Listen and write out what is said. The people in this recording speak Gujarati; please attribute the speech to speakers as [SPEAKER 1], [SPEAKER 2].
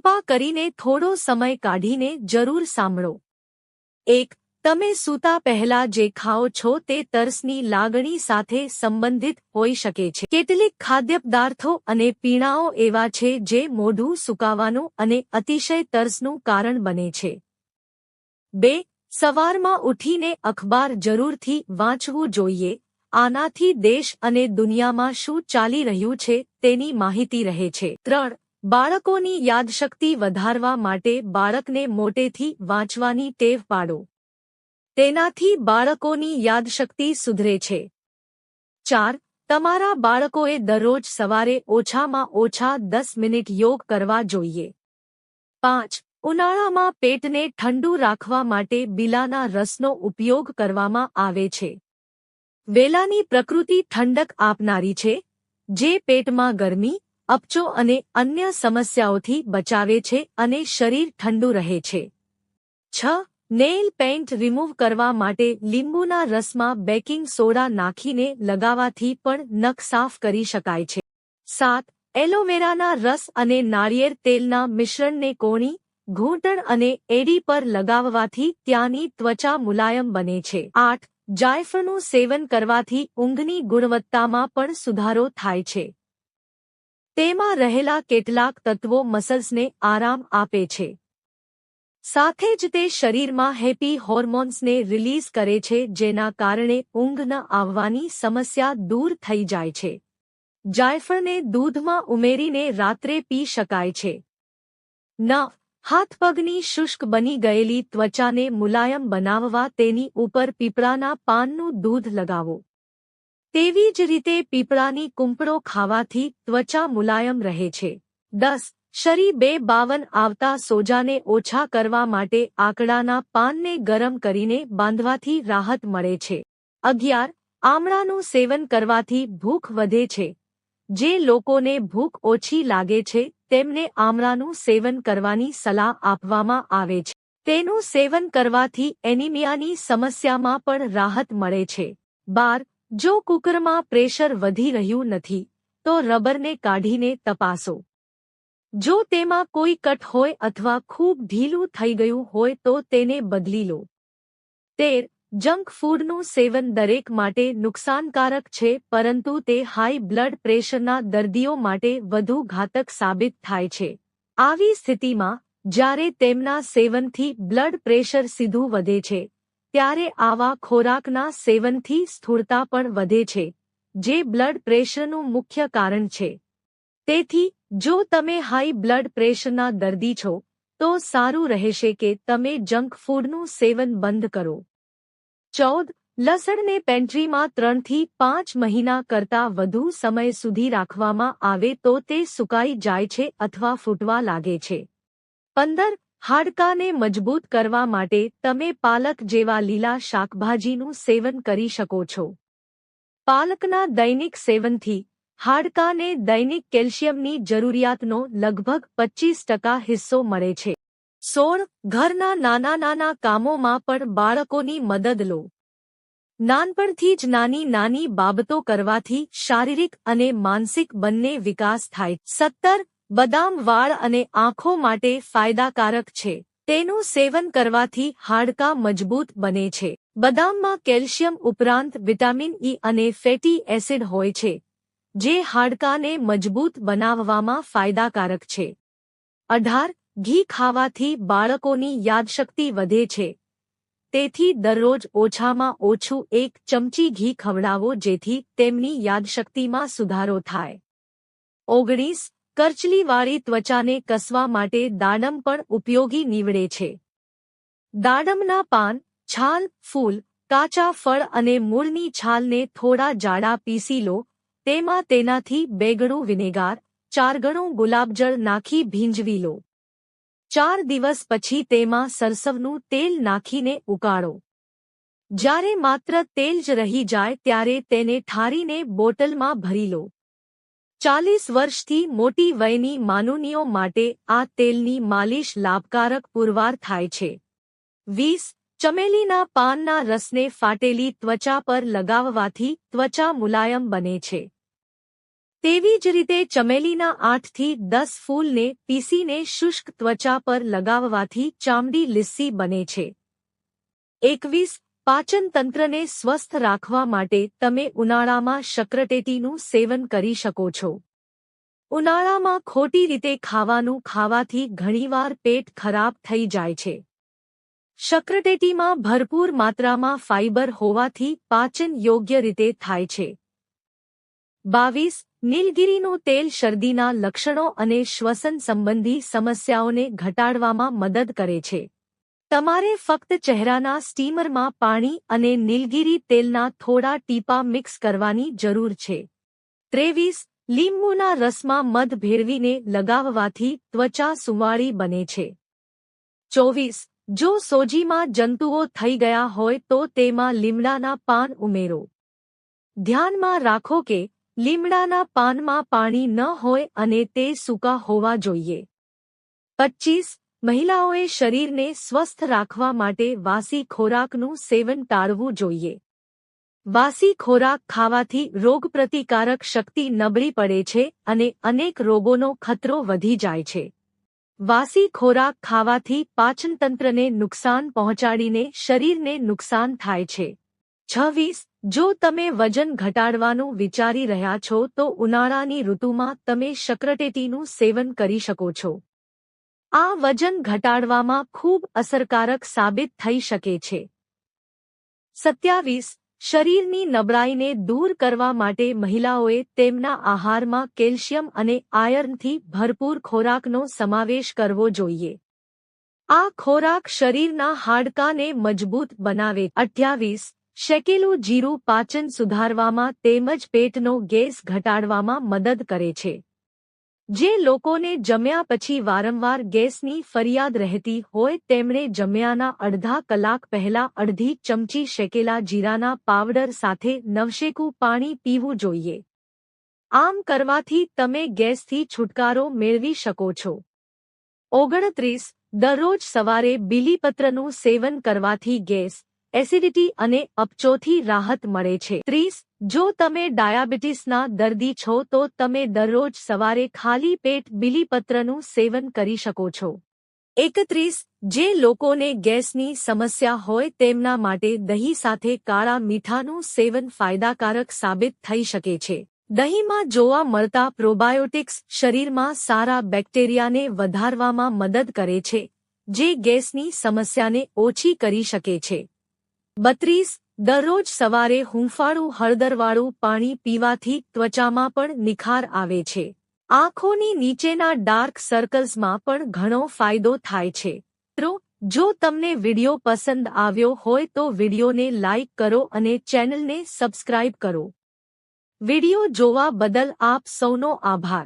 [SPEAKER 1] કૃપા કરીને થોડો સમય કાઢીને જરૂર સાંભળો। 1. તમે સૂતા પહેલા જે ખાઓ છો તે તરસની લાગણી સાથે સંબંધિત હોઈ શકે છે। કેટલીક ખાદ્યપદાર્થો અને પીણાઓ એવા છે જે મોઢું સુકાવાનું અને અતિશય તરસનું કારણ બને છે। 2. સવારમાં ઉઠીને અખબાર જરૂરથી વાંચવું જોઈએ। આનાથી દેશ અને દુનિયામાં શું ચાલી રહ્યું છે તેની માહિતી રહે છે। 3. બાળકોની યાદશક્તિ વધારવા માટે બાળકને મોટેથી વાંચવાની ટેવ પાડો। તેનાથી બાળકોની યાદશક્તિ સુધરે છે। 4. તમારા બાળકોએ દરરોજ સવારે ઓછામાં ઓછા 10 મિનિટ યોગ કરવા જોઈએ। 5. ઉનાળામાં પેટને ઠંડુ રાખવા માટે બીલાના રસનો ઉપયોગ કરવામાં આવે છે। વેલાની પ્રકૃતિ ઠંડક આપનારી છે, જે પેટમાં ગરમી, અપચો અને અન્ય સમસ્યાઓથી બચાવે છે અને શરીર ઠંડુ રહે છે। 6. નેઇલ પેઇન્ટ રિમૂવ કરવા માટે લીંબુના રસમાં બેકિંગ સોડા નાખીને લગાવવાથી પણ નખ સાફ કરી શકાય છે। 7. એલોવેરાના રસ અને નાળિયેર તેલના મિશ્રણને કોણી, ઘૂંટણ અને એડી પર લગાવવાથી ત્યાંની ત્વચા મુલાયમ બને છે। 8. જાયફળનું સેવન કરવાથી ઊંઘની ગુણવત્તામાં પણ સુધારો થાય છે। તેમાં રહેલા કેટલાક તત્વો મસલ્સને આરામ આપે છે। સાથે જ તે શરીરમાં હેપી હોર્મોન્સને રિલીઝ કરે છે, જેના કારણે ઊંઘ ન આવવાની સમસ્યા દૂર થઈ જાય છે। જાયફળને દૂધમાં ઉમેરીને રાત્રે પી શકાય છે। 9. હાથપગની શુષ્ક બની ગયેલી ત્વચાને મુલાયમ બનાવવા તેની ઉપર પીપળાના પાનનું દૂધ લગાવો। તેવી જ રીતે પીપળાની કૂંપળો ખાવાથી ત્વચા મુલાયમ રહે છે। 10. શરીર 252 આવતા સોજાને ઓછા કરવા માટે આકડાના પાનને ગરમ કરીને બાંધવાથી રાહત મળે છે। 11. આમળાનું સેવન કરવાથી ભૂખ વધે છે। જે લોકોને ભૂખ ઓછી લાગે છે તેમને આમળાનું સેવન કરવાની સલાહ આપવામાં આવે છે। તેનું સેવન કરવાથી એનિમિયાની સમસ્યામાં પણ રાહત મળે છે। 12. જો કુકરમાં પ્રેશર વધી રહ્યું નથી તો રબરને કાઢીને તપાસો। જો તેમાં કોઈ કટ હોય અથવા ખૂબ ઢીલું થઈ ગયું હોય તો તેને બદલી લો। 13. જંક ફૂડનું સેવન દરેક માટે નુકસાનકારક છે, પરંતુ તે હાઈ બ્લડ પ્રેશરના દર્દીઓ માટે વધુ ઘાતક સાબિત થાય છે। આવી સ્થિતિમાં જ્યારે તેમના સેવનથી બ્લડ પ્રેશર સીધું વધે છે, ત્યારે આવા ખોરાકના સેવનથી સ્થૂળતા પણ વધે છે, જે બ્લડ પ્રેશરનું મુખ્ય કારણ છે। તેથી જો તમે હાઈ બ્લડ પ્રેશરના દર્દી છો તો સારું રહેશે કે તમે જંક ફૂડનું સેવન બંધ કરો। 14. લસણને પેન્ટ્રીમાં 3 થી 5 મહિના કરતાં વધુ સમય સુધી રાખવામાં આવે તો તે સુકાઈ જાય છે અથવા ફૂટવા લાગે છે। 15. હાડકાને મજબૂત કરવા માટે તમે પાલક જેવા લીલા શાકભાજીનું સેવન કરી શકો છો। પાલકના દૈનિક સેવનથી હાડકાને દૈનિક કેલ્શિયમની જરૂરિયાતનો લગભગ 25% હિસ્સો મળે છે। 16. ઘરના નાના કામોમાં પણ બાળકોની મદદ લો। નાનપણથી જ નાની બાબતો કરવાથી શારીરિક અને માનસિક બંને વિકાસ થાય। 17. બદામ વાળ અને આંખો માટે ફાયદાકારક છે। તેનું સેવન કરવાથી હાડકાં મજબૂત બને છે। બદામમાં કેલ્શિયમ ઉપરાંત વિટામિન ઇ અને ફેટી એસિડ હોય છે, જે હાડકાને મજબૂત બનાવવામાં ફાયદાકારક છે। 18. ઘી ખાવાથી બાળકોની યાદશક્તિ વધે છે, તેથી દરરોજ ઓછામાં ઓછું 1 ચમચી ઘી ખવડાવો જેથી તેમની યાદશક્તિમાં સુધારો થાય। 19. કરચલીવાળી ત્વચાને કસવા માટે દાડમ પણ ઉપયોગી નીવડે છે। દાડમના પાન, છાલ, ફૂલ, કાચા ફળ અને મૂળની છાલને થોડા જાડા પીસી લો। તેમાં તેનાથી 2 ગણું વિનેગાર, 4 ગણું ગુલાબજળ નાખી ભીંજવી લો। 4 દિવસ પછી તેમાં સરસવનું તેલ નાખીને ઉકાળો। જ્યારે માત્ર તેલ જ રહી જાય ત્યારે તેને ઠારીને બોટલમાં ભરી લો। 40 વર્ષથી મોટી વયની માનુનીઓ માટે આ તેલની માલિશ લાભકારક પુરવાર થાય છે। 20. ચમેલીના પાનના રસને ફાટેલી ત્વચા પર લગાવવાથી ત્વચા મુલાયમ બને છે। તેવી જ રીતે ચમેલીના 8 થી 10 ફૂલને પીસીને શુષ્ક ત્વચા પર લગાવવાથી ચામડી લીસી બને છે. 21. પાચન તંત્રને સ્વસ્થ રાખવા માટે તમે ઉનાળામાં શક્કરટેટીનું સેવન કરી શકો છો. ઉનાળામાં ખોટી રીતે ખાવાનું ખાવાથી ઘણીવાર પેટ ખરાબ થઈ જાય છે. શક્કરટેટીમાં ભરપૂર માત્રામાં ફાઇબર હોવાથી પાચન યોગ્ય રીતે થાય છે. 22. નીલગિરીનું તેલ શરદીના લક્ષણો અને શ્વસન સંબંધી સમસ્યાઓને ઘટાડવામાં મદદ કરે છે. તમારે ફક્ત ચહેરાના સ્ટીમરમાં પાણી અને નીલગિરી તેલના થોડા ટીપા મિક્સ કરવાની જરૂર છે. 23. લીંબુના રસમાં મધ ભેળવીને લગાવવાથી ત્વચા સુંવાળી બને છે. 24. જો સોજીમાં જંતુઓ થઈ ગયા હોય તો તેમાં લીમડાના પાન ઉમેરો. ધ્યાનમાં રાખો કે લીમડાના પાનમાં પાણી ન હોય અને તે સૂકા હોવા જોઈએ. 25. મહિલાઓએ શરીરને સ્વસ્થ રાખવા માટે વાસી ખોરાકનું સેવન ટાળવું જોઈએ. વાસી ખોરાક ખાવાથી રોગપ્રતિકારક શક્તિ નબળી પડે છે અને અનેક રોગોનો ખતરો વધી જાય છે. વાસી ખોરાક ખાવાથી પાચનતંત્રને નુકસાન પહોંચાડીને શરીરને નુકસાન થાય છે. 26. જો તમે વજન ઘટાડવાનું વિચારી રહ્યા છો તો ઉનાળાની ઋતુમાં તમે શક્કરટેટીનું સેવન કરી શકો છો. આ વજન ઘટાડવામાં ખૂબ અસરકારક સાબિત થઈ શકે છે. 27. શરીરની નબળાઈને દૂર કરવા માટે મહિલાઓએ તેમના આહારમાં કેલ્શિયમ અને આયર્નથી ભરપૂર ખોરાકનો સમાવેશ કરવો જોઈએ. આ ખોરાક શરીરના હાડકાંને મજબૂત બનાવે. 28. શેકેલું જીરું પાચન સુધારવામાં તેમજ પેટનો ગેસ ઘટાડવામાં મદદ કરે છે. જે લોકોને જમ્યા પછી વારંવાર ગેસની ફરિયાદ રહેતી હોય તેમણે જમ્યાના અડધા કલાક પહેલા અડધી ચમચી શેકેલા જીરાના પાવડર સાથે નવશેકું પાણી પીવું જોઈએ. આમ કરવાથી તમે ગેસથી છુટકારો મેળવી શકો છો. 29. દરરોજ સવારે બીલીપત્રનું સેવન કરવાથી ગેસ, એસિડિટી અને અપચોથી રાહત મળે છે. 30. જો તમે ડાયાબિટીસના દર્દી છો તો તમે દરરોજ સવારે ખાલી પેટ બીલીપત્રનું સેવન કરી શકો છો. 31. જે લોકોને ગેસની સમસ્યા હોય તેમના માટે દહીં સાથે કાળા મીઠાનું સેવન ફાયદાકારક સાબિત થઈ શકે છે. દહીંમાં જોવા મળતા પ્રોબાયોટિક્સ શરીરમાં સારા બેક્ટેરિયાને વધારવામાં મદદ કરે છે, જે ગેસની સમસ્યાને ઓછી કરી શકે છે. 32. દરરોજ સવારે હૂંફાળું હળદરવાળું પાણી પીવાથી ત્વચામાં પણ નિખાર આવે છે. આંખોની નીચેના ડાર્ક સર્કલ્સમાં પણ ઘણો ફાયદો થાય છે. મિત્રો, જો તમને વિડિયો પસંદ આવ્યો હોય તો વિડિયોને લાઇક કરો અને ચેનલને સબસ્ક્રાઇબ કરો. વિડિયો જોવા બદલ આપ સૌનો આભાર.